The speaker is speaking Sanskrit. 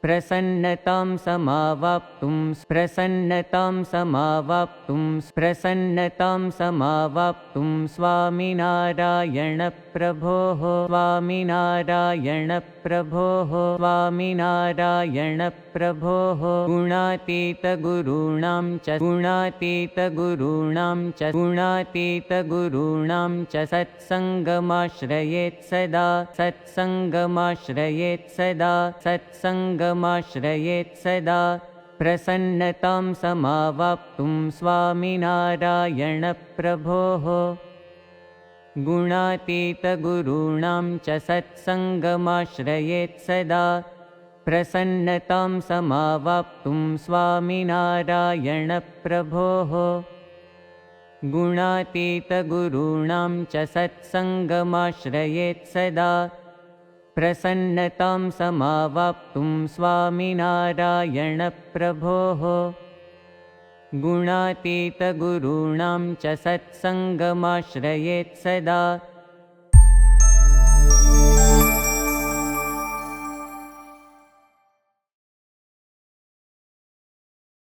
प्रसन्नतां समावाप्तुं स्वामिनारायण प्रभोः गुणातीतगुरूणां च सत्सङ्गमाश्रयेत् सदा प्रसन्नतां समावाप्तुं स्वामिनारायण प्रभोः गुणातीतगुरूणां च सत्सङ्गमाश्रयेत् सदा प्रसन्नतां समावाप्तुं स्वामिनारायण प्रभोः गुणातीतगुरूणां च सत्सङ्गमाश्रयेत् सदा प्रसन्नतां समावाप्तुं स्वामिनारायण प्रभोः गुणातीतगुरूणां च सत्सङ्गमाश्रयेत् सदा